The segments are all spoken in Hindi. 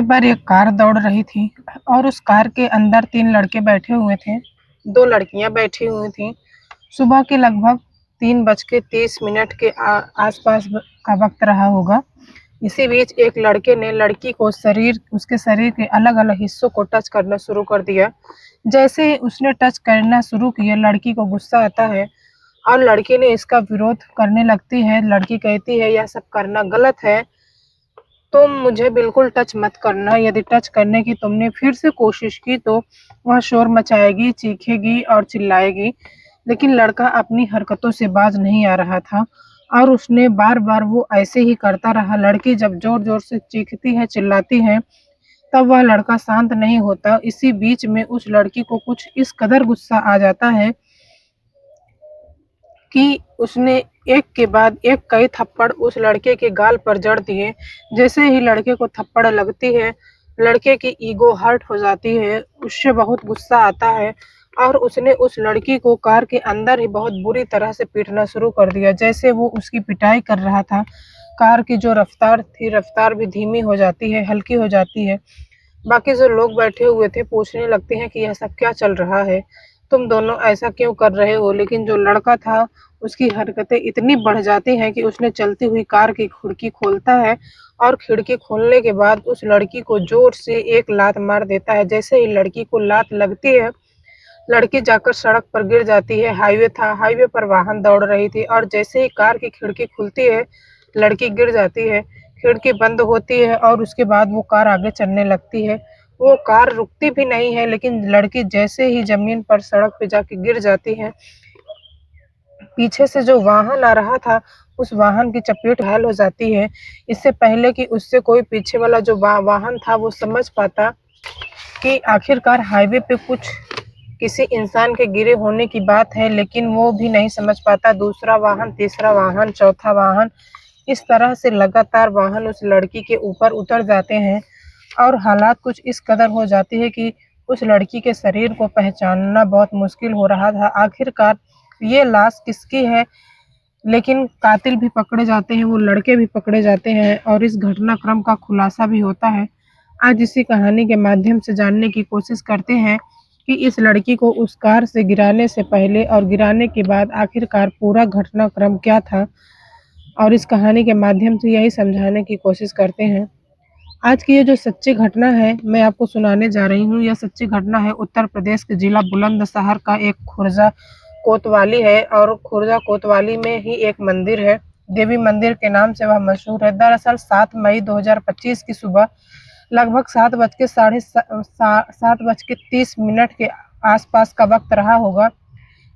पर एक कार दौड़ रही थी और उस कार के अंदर 3 लड़के बैठे हुए थे। 2 लड़कियां बैठी हुई थीं। सुबह के लगभग 3:30 के आसपास का वक्त रहा होगा। इसी बीच एक लड़के ने लड़की को उसके शरीर के अलग-अलग हिस्सों को टच करना शुरू कर दिया। जैसे ही उसने टच करना शुरू किया, लड़की को गुस्सा आता है और लड़की ने इसका विरोध करने लगती है। लड़की कहती है, "यह सब करना गलत है। तुम मुझे बिल्कुल टच मत करना। यदि टच करने की तुमने फिर से कोशिश की तो वह शोर मचाएगी, चीखेगी और चिल्लाएगी।" लेकिन लड़का अपनी हरकतों से बाज नहीं आ रहा था और उसने बार-बार वो ऐसे ही करता रहा। लड़की जब ज़ोर-ज़ोर से चीखती है, चिल्लाती है, तब वह लड़का शांत नहीं होता। इसी बीच में उस लड़की को कुछ इस कदर गुस्सा आ जाता है कि उसने एक के बाद एक कई थप्पड़ उस लड़के के गाल पर जड़ दिए। जैसे ही लड़के को थप्पड़ लगती है, लड़के की ईगो हर्ट हो जाती है, उससे बहुत गुस्सा आता है और उसने उस लड़की को कार के अंदर ही बहुत बुरी तरह से पीटना शुरू कर दिया। जैसे वो उसकी पिटाई कर रहा था, कार की जो रफ्तार थी, रफ्तार भी धीमी हो जाती है, हल्की हो जाती है। बाकी जो लोग बैठे हुए थे पूछने लगते हैं कि यह सब क्या चल रहा है? तुम दोनों ऐसा क्यों कर रहे हो? लेकिन जो लड़का था उसकी हरकतें इतनी बढ़ जाती हैं कि उसने चलती हुई कार की खिड़की खोलता है और खिड़की खोलने के बाद उस लड़की को ज़ोर से एक लात मार देता है। जैसे ही लड़की को लात लगती है, लड़की जाकर सड़क पर गिर जाती है। हाईवे था, हाईवे पर वाहन दौड़ रही थी और जैसे ही कार की खिड़की खुलती है, लड़की गिर जाती है। खिड़की बंद होती है और उसके बाद वो कार आगे चलने लगती है। वो कार रुकती भी नहीं है, लेकिन लड़की जैसे ही ज़मीन पर सड़क पे जाके गिर जाती है, पीछे से जो वाहन आ रहा था, उस वाहन की चपेट घायल हो जाती है। इससे पहले कि उससे कोई पीछे वाला जो वाहन था वो समझ पाता कि आखिरकार हाईवे पे कुछ किसी इंसान के गिरे होने की बात है, लेकिन वो भी नहीं समझ पाता। दूसरा वाहन, तीसरा वाहन, चौथा वाहन, इस तरह से लगातार वाहन उस लड़की के ऊपर उतर जाते हैं और हालात कुछ इस कदर हो जाती है कि उस लड़की के शरीर को पहचानना बहुत मुश्किल हो रहा था। आखिरकार ये लाश किसकी है? लेकिन कातिल भी पकड़े जाते हैं, वो लड़के भी पकड़े जाते हैं और इस घटनाक्रम का खुलासा भी होता है। आज इसी कहानी के माध्यम से जानने की कोशिश करते हैं कि इस लड़की को उस कार से गिराने से पहले और गिराने के बाद आखिरकार पूरा घटनाक्रम क्या था, और इस कहानी के माध्यम से यही समझाने की कोशिश करते हैं। आज की ये जो सच्ची घटना है, मैं आपको सुनाने जा रही हूँ। यह सच्ची घटना है उत्तर प्रदेश के जिला बुलंदशहर का एक खुर्जा कोतवाली है और खुर्जा कोतवाली में ही एक मंदिर है। देवी मंदिर के नाम से वह मशहूर है। दरअसल 7 मई 2025 की सुबह लगभग 7:30 के आसपास का वक्त रहा होगा।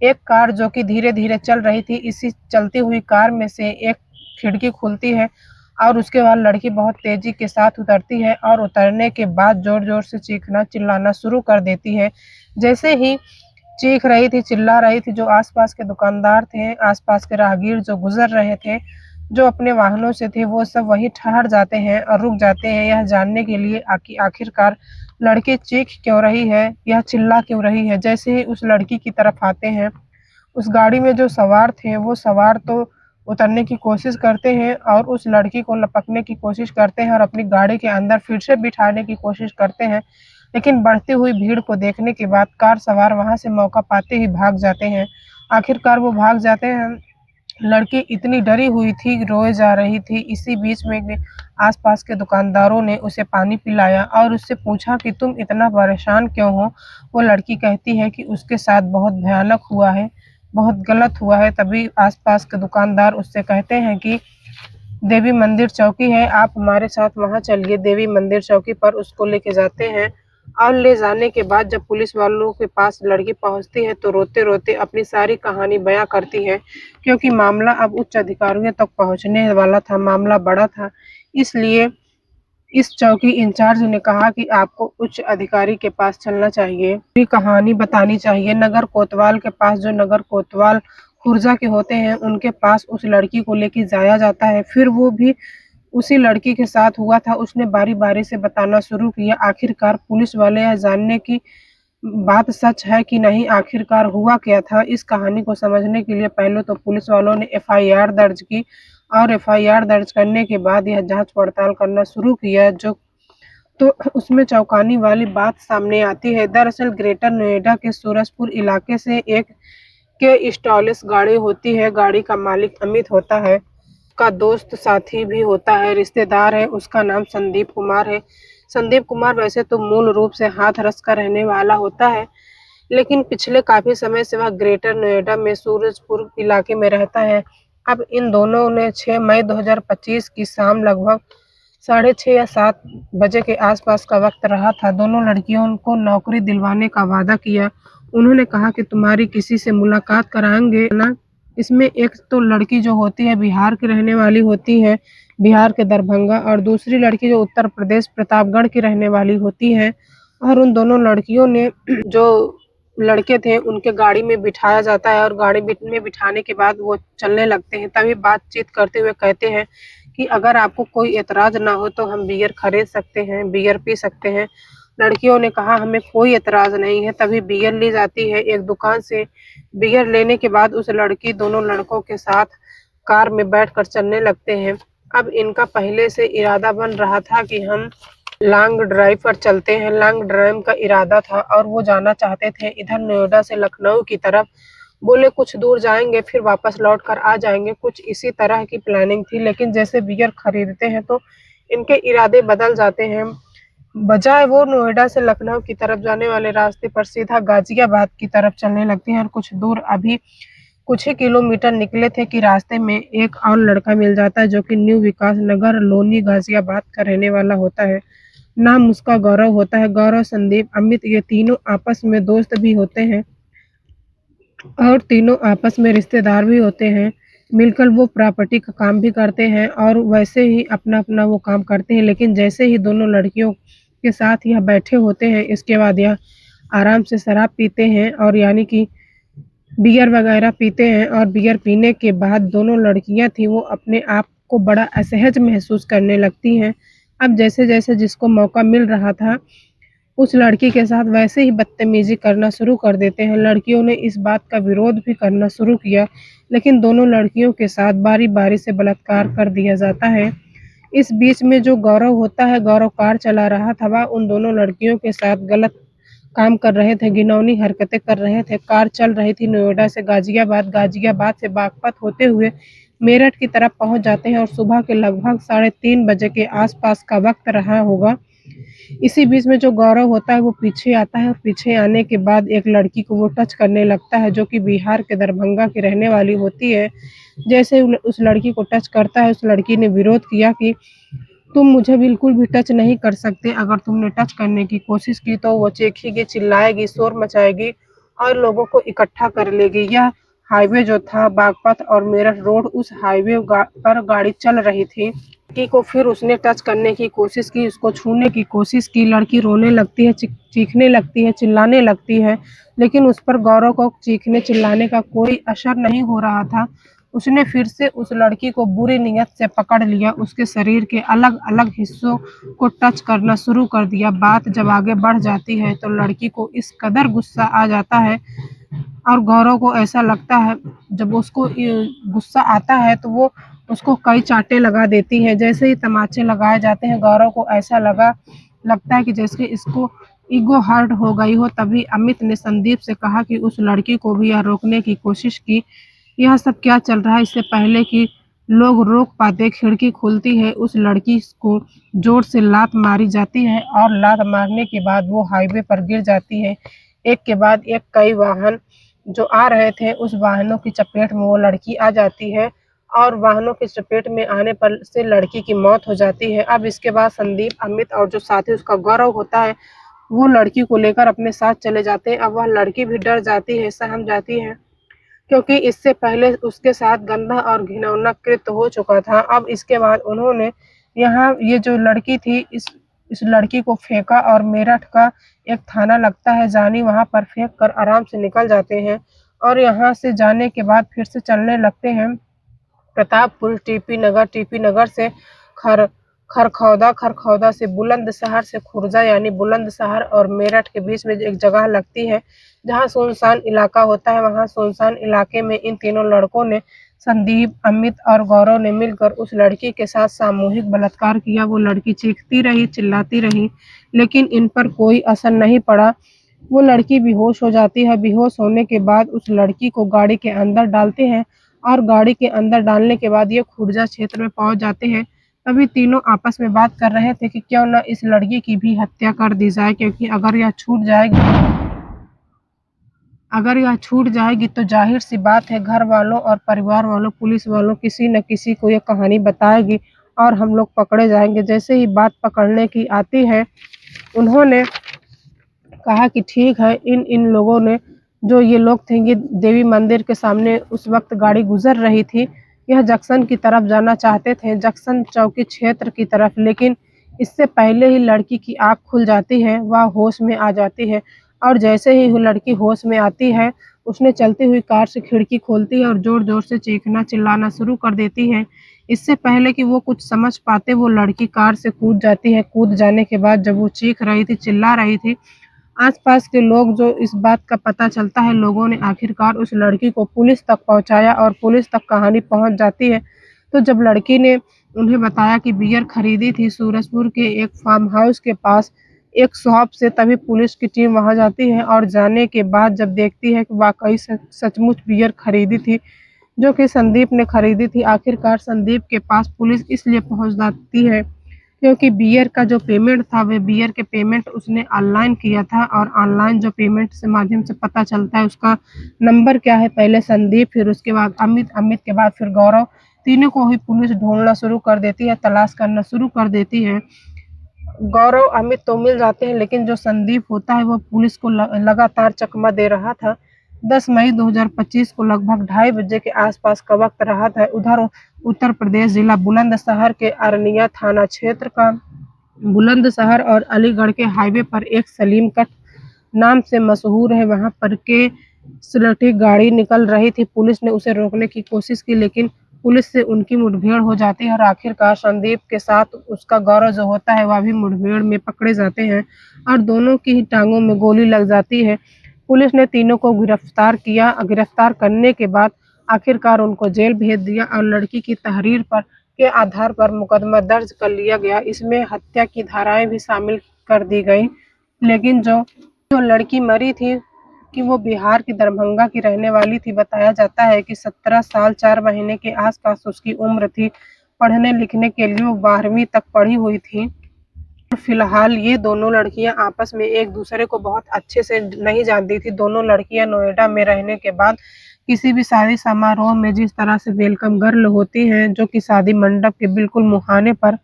एक कार जो कि धीरे-धीरे चल रही थी, इसी चलती हुई कार में से एक खिड़की खुलती है और उसके बाद लड़की बहुत तेज़ी के साथ उतरती है और उतरने के बाद ज़ोर-ज़ोर से चीखना, चिल्लाना शुरू कर देती है। जैसे ही चीख रही थी, चिल्ला रही थी, जो आस-पास के दुकानदार थे, आस-पास के राहगीर जो गुज़र रहे थे, जो अपने वाहनों से थे, वो सब वहीं ठहर जाते हैं और रुक जाते हैं, यह जानने के लिए कि आखिरकार लड़की चीख क्यों रही है, यह चिल्ला क्यों रही है। जैसे ही उस लड़की की तरफ आते हैं, उस गाड़ी में जो सवार थे, वो सवार तो उतरने की कोशिश करते हैं और उस लड़की को लपकने की कोशिश करते हैं और अपनी गाड़ी के अंदर फिर से बिठाने की कोशिश करते हैं। लेकिन बढ़ती हुई भीड़ को देखने के बाद कार सवार वहाँ से मौका पाते ही भाग जाते हैं। आखिरकार वो भाग जाते हैं। लड़की इतनी डरी हुई थी, रोए जा रही थी। इसी बीच में आस-पास के दुकानदारों ने उसे पानी पिलाया और उससे पूछा कि तुम इतना परेशान क्यों हो? वो लड़की कहती है कि उसके साथ बहुत भयानक हुआ है, बहुत गलत हुआ है। तभी आस-पास के दुकानदार उससे कहते हैं कि देवी मंदिर चौकी है, आप हमारे साथ वहाँ चलिए। देवी मंदिर चौकी पर उसको लेके जाते हैं और ले जाने के बाद जब पुलिस वालों के पास लड़की पहुँचती है, तो रोते-रोते अपनी सारी कहानी बयाँ करती है, क्योंकि मामला अब उच्च अधिकारियों तक पहुँचने वाला था, मामला बड़ा था। इसलिए इस चौकी इंचार्ज ने कहा कि आपको उच्च अधिकारी के पास चलना चाहिए, पूरी कहानी बतानी चाहिए। नगर कोतवाल के पास, जो नगर कोतवाल खुर्जा के होते हैं, उनके पास उस लड़की को लेके जाया जाता है। फिर वो भी उसी लड़की के साथ हुआ था, उसने बारी-बारी से बताना शुरू किया। आखिरकार पुलिस वाले यह जानने की बात सच है कि नहीं, आखिरकार हुआ क्या था, इस कहानी को समझने के लिए पहले तो पुलिस वालों ने एफआईआर दर्ज की और एफआईआर दर्ज करने के बाद यह जाँच पड़ताल करना शुरू किया। जो तो उसमें चौंकाने वाली बात सामने आती है। दरअसल ग्रेटर नोएडा के सूरजपुर इलाके से एक के स्टाइलिश गाड़ी होती है। गाड़ी का मालिक अमित होता है, का दोस्त साथी भी होता है, रिश्तेदार है। उसका नाम संदीप कुमार है। संदीप कुमार वैसे तो मूल रूप से हाथरस का रहने वाला होता है, लेकिन पिछले काफी समय से वह ग्रेटर नोएडा में सूरजपुर इलाके में रहता है। अब इन दोनों ने 6 मई 2025 की शाम लगभग 6:30 या 7 बजे के आसपास का वक्त रहा था। दोनों लड़कियों को नौकरी दिलवाने का वादा किया। उन्होंने कहा कि तुम्हारी किसी से मुलाकात कराएंगे ना। इसमें एक तो लड़की जो होती है बिहार की रहने वाली होती है, बिहार के दरभंगा, और दूसरी लड़की जो उत्तर प्रदेश प्रतापगढ़ की रहने वाली होती है। और उन दोनों लड़कियों ने जो लड़के थे उनके गाड़ी में बिठाया जाता है और गाड़ी में बिठाने के बाद वो चलने लगते हैं। तभी बातचीत करते हुए कहते हैं कि अगर आपको कोई एतराज ना हो तो हम बियर खरीद सकते हैं, बियर पी सकते हैं। लड़कियों ने कहा हमें कोई एतराज नहीं है। तभी बियर ली जाती है एक दुकान से। बियर लेने के बाद उस लड़की दोनों लड़कों के साथ कार में बैठकर चलने लगते हैं। अब इनका पहले से इरादा बन रहा था कि हम लॉन्ग ड्राइव पर चलते हैं। लॉन्ग ड्राइव का इरादा था और वो जाना चाहते थे इधर नोएडा से लखनऊ की तरफ। बोले कुछ दूर जाएंगे फिर वापस लौट कर आ जाएंगे, कुछ इसी तरह की प्लानिंग थी। लेकिन जैसे बियर खरीदते हैं तो इनके इरादे बदल जाते हैं। बजाय वो नोएडा से लखनऊ की तरफ जाने वाले रास्ते पर सीधा गाजियाबाद की तरफ चलने लगती हैं। और कुछ दूर अभी कुछ ही किलोमीटर निकले थे कि रास्ते में एक और लड़का मिल जाता है जो कि न्यू विकास नगर लोनी गाजियाबाद का रहने वाला होता है। नाम उसका गौरव होता है। गौरव, संदीप, अमित ये तीनों आपस में दोस्त भी होते हैं और तीनों आपस में रिश्तेदार भी होते हैं। मिलकर वो प्रॉपर्टी का काम भी करते हैं और वैसे ही अपना अपना वो काम करते हैं। लेकिन जैसे ही दोनों लड़कियों के साथ यह बैठे होते हैं, इसके बाद यह आराम से शराब पीते हैं और यानी कि बियर वगैरह पीते हैं। और बियर पीने के बाद दोनों लड़कियां थी वो अपने आप को बड़ा असहज महसूस करने लगती हैं। अब जैसे जैसे जिसको मौका मिल रहा था उस लड़की के साथ वैसे ही बदतमीजी करना शुरू कर देते हैं। लड़कियों ने इस बात का विरोध भी करना शुरू किया, लेकिन दोनों लड़कियों के साथ बारी बारी से बलात्कार कर दिया जाता है। इस बीच में जो गौरव होता है, गौरव कार चला रहा था, वह उन दोनों लड़कियों के साथ गलत काम कर रहे थे, घिनौनी हरकतें कर रहे थे। कार चल रही थी नोएडा से गाजियाबाद, गाजियाबाद से बागपत होते हुए मेरठ की तरफ पहुंच जाते हैं और सुबह के लगभग 3:30 बजे के आसपास का वक्त रहा होगा। इसी बीच में जो गौरव होता है वो पीछे आता है और पीछे आने के बाद एक लड़की को वो टच करने लगता है जो कि बिहार के दरभंगा की रहने वाली होती है। जैसे उस लड़की को टच करता है, उस लड़की ने विरोध किया कि तुम मुझे बिल्कुल भी टच नहीं कर सकते। अगर तुमने टच करने की कोशिश की तो वो चीखेगी, चिल्लाएगी, शोर मचाएगी और लोगों को इकट्ठा कर लेगी। यह हाईवे जो था बागपत और मेरठ रोड, उस हाईवे पर गाड़ी चल रही थी। लड़की को फिर उसने टच करने की कोशिश की, उसको छूने की कोशिश की। लड़की रोने लगती है, चीखने लगती है, चिल्लाने लगती है, लेकिन उस पर गौरव को चीखने चिल्लाने का कोई असर नहीं हो रहा था। उसने फिर से उस लड़की को बुरी नीयत से पकड़ लिया, उसके शरीर के अलग अलग हिस्सों को टच करना शुरू कर दिया। बात जब आगे बढ़ जाती है तो लड़की को इस कदर गुस्सा आ जाता है और गौरव को ऐसा लगता है, जब उसको गुस्सा आता है तो वो उसको कई चांटे लगा देती है। जैसे ही तमाचे लगाए जाते हैं गौरव को ऐसा लगता है कि जैसे इसको ईगो हर्ट हो गई हो। तभी अमित ने संदीप से कहा कि उस लड़की को भी यह रोकने की कोशिश की। यह सब क्या चल रहा है, इससे पहले कि लोग रोक पाते खिड़की खुलती है, उस लड़की को जोर से लात मारी जाती है और लात मारने के बाद वो हाईवे पर गिर जाती है। एक के बाद एक कई वाहन जो आ रहे थे उस वाहनों की चपेट में वो लड़की आ जाती है और वाहनों की चपेट में आने पर से लड़की की मौत हो जाती है। अब इसके बाद संदीप, अमित और जो साथी उसका गौरव होता है वो लड़की को लेकर अपने साथ चले जाते हैं। अब वह लड़की भी डर जाती है, सहम जाती है, क्योंकि इससे पहले उसके साथ गंदा और घिनौना कृत्य हो चुका था। अब इसके बाद उन्होंने यहाँ ये जो लड़की थी इस लड़की को फेंका और मेरठ का एक थाना लगता है जानी, वहां पर फेंक कर आराम से निकल जाते हैं। और यहाँ से जाने के बाद फिर से चलने लगते हैं प्रतापपुर, टीपी नगर से खर खरखौदा, खरखौदा से बुलंदशहर, से खुर्जा यानी बुलंदशहर और मेरठ के बीच में एक जगह लगती है जहाँ सुनसान इलाका होता है। वहाँ सुनसान इलाके में इन तीनों लड़कों ने संदीप, अमित और गौरव ने मिलकर उस लड़की के साथ सामूहिक बलात्कार किया। वो लड़की चीखती रही, चिल्लाती रही, लेकिन इन पर कोई असर नहीं पड़ा। वो लड़की बेहोश हो जाती है। बेहोश होने के बाद उस लड़की को गाड़ी के अंदर डालते हैं और गाड़ी के अंदर डालने के बाद ये खुर्जा क्षेत्र में पहुंच जाते हैं। तभी तीनों आपस में बात कर रहे थे कि क्यों ना इस लड़की की भी हत्या कर दी जाए, क्योंकि अगर यह छूट जाएगी तो जाहिर सी बात है घर वालों और परिवार वालों, पुलिस वालों किसी न किसी को ये कहानी बताएगी और हम लोग पकड़े जाएंगे। जैसे ही बात पकड़ने की आती है, उन्होंने कहा कि ठीक है। इन इन लोगों ने, जो ये लोग थे, ये देवी मंदिर के सामने उस वक्त गाड़ी गुजर रही थी। यह जंक्शन की तरफ जाना चाहते थे, जंक्शन चौकी क्षेत्र की तरफ, लेकिन इससे पहले ही लड़की की आँख खुल जाती है, वह होश में आ जाती है। और जैसे ही वो लड़की होश में आती है, उसने चलती हुई कार से खिड़की खोलती है और ज़ोर-ज़ोर से चीखना चिल्लाना शुरू कर देती है। इससे पहले कि वो कुछ समझ पाते, वो लड़की कार से कूद जाती है। कूद जाने के बाद जब वो चीख रही थी, चिल्ला रही थी, आस-पास के लोग, जो इस बात का पता चलता है, लोगों ने आखिरकार उस लड़की को पुलिस तक पहुँचाया और पुलिस तक कहानी पहुँच जाती है। तो जब लड़की ने उन्हें बताया कि बियर खरीदी थी सूरजपुर के एक फार्म हाउस के पास एक शॉप से, तभी पुलिस की टीम वहाँ जाती है और जाने के बाद जब देखती है कि वाक़ई सचमुच बियर खरीदी थी, जो कि संदीप ने खरीदी थी। आखिरकार संदीप के पास पुलिस इसलिए पहुँच जाती है क्योंकि बियर का जो पेमेंट था, वह बियर के पेमेंट उसने ऑनलाइन किया था और ऑनलाइन जो पेमेंट से माध्यम से पता चलता है उसका नंबर क्या है। पहले संदीप, फिर उसके बाद अमित, अमित के बाद फिर गौरव। तीनों को ही पुलिस ढूंढना शुरू कर देती है, तलाश करना शुरू कर देती है। गौरव, अमित तो मिल जाते हैं, लेकिन जो संदीप होता है वो पुलिस को लगातार चकमा दे रहा था। 10 मई 2025 को लगभग 2:30 बजे के आसपास का वक्त रहा था। उधर उत्तर प्रदेश जिला बुलंदशहर के अरनिया थाना क्षेत्र का बुलंदशहर और अलीगढ़ के हाईवे पर एक सलीम कट नाम से मशहूर है, वहां पर के स्लेटी गाड़ी निकल रही थी। पुलिस ने उसे रोकने की कोशिश की, लेकिन पुलिस से उनकी मुठभेड़ हो जाती है और आखिरकार संदीप के साथ उसका गौरव जो होता है, वह भी मुठभेड़ में पकड़े जाते हैं और दोनों की ही टांगों में गोली लग जाती है। पुलिस ने तीनों को गिरफ्तार किया। गिरफ्तार करने के बाद आखिरकार उनको जेल भेज दिया और लड़की की तहरीर पर के आधार पर मुकदमा दर्ज कर लिया गया। इसमें हत्या की धाराएं भी शामिल कर दी गई। लेकिन जो जो लड़की मरी थी कि वो बिहार की दरभंगा की रहने वाली थी। बताया जाता है कि 17 साल 4 महीने के आसपास उसकी उम्र थी। पढ़ने लिखने के लिए वो 12वीं तक पढ़ी हुई थी। फिलहाल ये दोनों लड़कियां आपस में एक दूसरे को बहुत अच्छे से नहीं जानती थी। दोनों लड़कियां नोएडा में रहने के बाद किसी भी शादी समारोह में जिस तरह से वेलकम गर्ल होती हैं, जो कि शादी मंडप के बिल्कुल मुहाने पर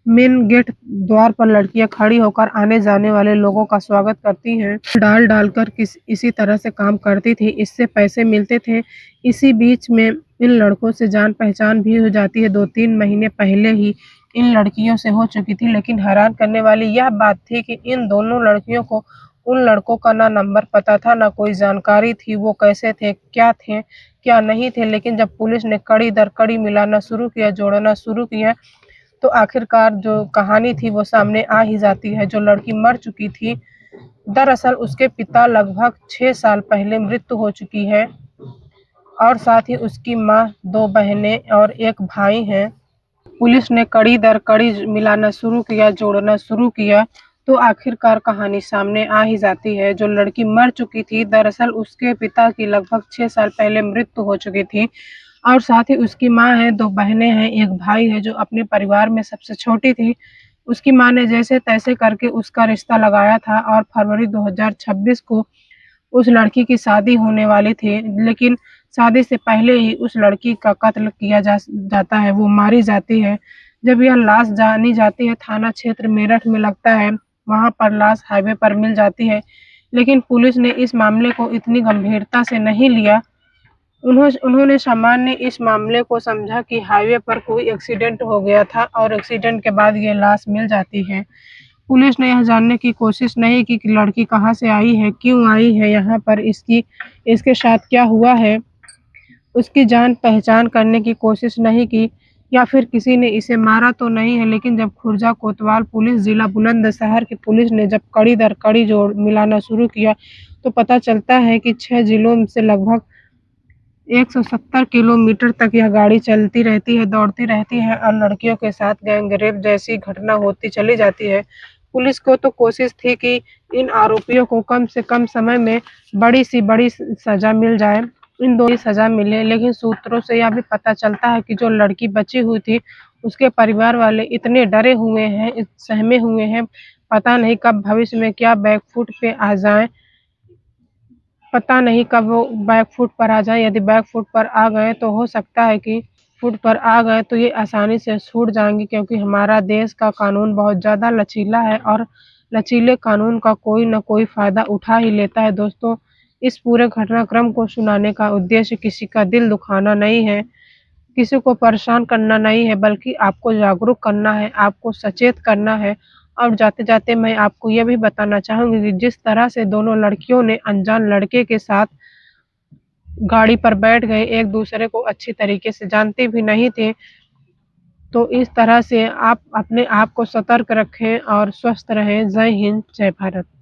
मेन गेट द्वार पर लड़कियां खड़ी होकर आने जाने वाले लोगों का स्वागत करती हैं, डाल डालकर इसी तरह से काम करती थी। इससे पैसे मिलते थे। इसी बीच में इन लड़कों से जान पहचान भी हो जाती है। 2-3 महीने पहले ही इन लड़कियों से हो चुकी थी। लेकिन हैरान करने वाली यह बात थी कि इन दोनों लड़कियों को उन लड़कों का ना नंबर पता था, ना कोई जानकारी थी, वो कैसे थे, क्या नहीं थे। लेकिन जब पुलिस ने कड़ी दर कड़ी मिलाना शुरू किया, जोड़ना शुरू किया, तो आखिरकार जो कहानी थी वो सामने आ ही जाती है। जो लड़की मर चुकी थी, दरअसल उसके पिता लगभग 6 साल पहले मृत्यु हो चुकी है और साथ ही उसकी माँ, 2 बहनें और 1 भाई हैं। पुलिस ने कड़ी दर कड़ी मिलाना शुरू किया, जोड़ना शुरू किया, तो आखिरकार कहानी सामने आ ही जाती है। जो लड़की मर चुकी थी, दरअसल उसके पिता की लगभग 6 साल पहले मृत्यु हो चुकी थी और साथ ही उसकी माँ है, 2 बहनें हैं, 1 भाई है, जो अपने परिवार में सबसे छोटी थी। उसकी माँ ने जैसे-तैसे करके उसका रिश्ता लगाया था और फरवरी 2026 को उस लड़की की शादी होने वाली थी। लेकिन शादी से पहले ही उस लड़की का कत्ल किया जाता है, वो मारी जाती है। जब यह लाश जानी जाती है, थाना क्षेत्र मेरठ में लगता है, वहाँ पर लाश हाईवे पर मिल जाती है। लेकिन पुलिस ने इस मामले को इतनी गंभीरता से नहीं लिया। उन्होंने सामान्य इस मामले को समझा कि हाईवे पर कोई एक्सीडेंट हो गया था और एक्सीडेंट के बाद ये लाश मिल जाती है। पुलिस ने यह जानने की कोशिश नहीं की कि लड़की कहाँ से आई है, क्यों आई है यहाँ पर, इसके साथ क्या हुआ है। उसकी जान पहचान करने की कोशिश नहीं की या फिर किसी ने इसे मारा तो नहीं है। लेकिन जब खुर्जा कोतवाल पुलिस जिला बुलंदशहर की पुलिस ने जब कड़ी दर कड़ी जोड़ मिलाना शुरू किया, तो पता चलता है कि 6 जिलों से लगभग 170 किलोमीटर तक यह गाड़ी चलती रहती है, दौड़ती रहती है और लड़कियों के साथ गैंगरेप जैसी घटना होती चली जाती है। पुलिस को तो कोशिश थी कि इन आरोपियों को कम से कम समय में बड़ी से बड़ी सज़ा मिल जाए, इन दोनों की सज़ा मिले, लेकिन सूत्रों से यह भी पता चलता है कि जो लड़की बची हुई थी, उसके परिवार वाले इतने डरे हुए हैं, सहमे हुए हैं, पता नहीं कब भविष्य में क्या बैकफुट पे आ जाएँ। पता नहीं कब वो बैक फुट पर आ जाएँ, यदि बैक फुट पर आ गए तो हो सकता है कि फुट पर आ गए तो ये आसानी से छूट जाएँगे, क्योंकि हमारा देश का कानून बहुत ज़्यादा लचीला है और लचीले कानून का कोई न कोई फ़ायदा उठा ही लेता है। दोस्तों, इस पूरे घटनाक्रम को सुनाने का उद्देश्य किसी का दिल दुखाना नहीं है, किसी को परेशान करना नहीं है, बल्कि आपको जागरूक करना है, आपको सचेत करना है। और जाते-जाते मैं आपको ये भी बताना चाहूँगी कि जिस तरह से दोनों लड़कियों ने अनजान लड़के के साथ गाड़ी पर बैठ गए, एक-दूसरे को अच्छी तरीके से जानते भी नहीं थे, तो इस तरह से आप अपने आप को सतर्क रखें और स्वस्थ रहें। जय हिंद, जय भारत।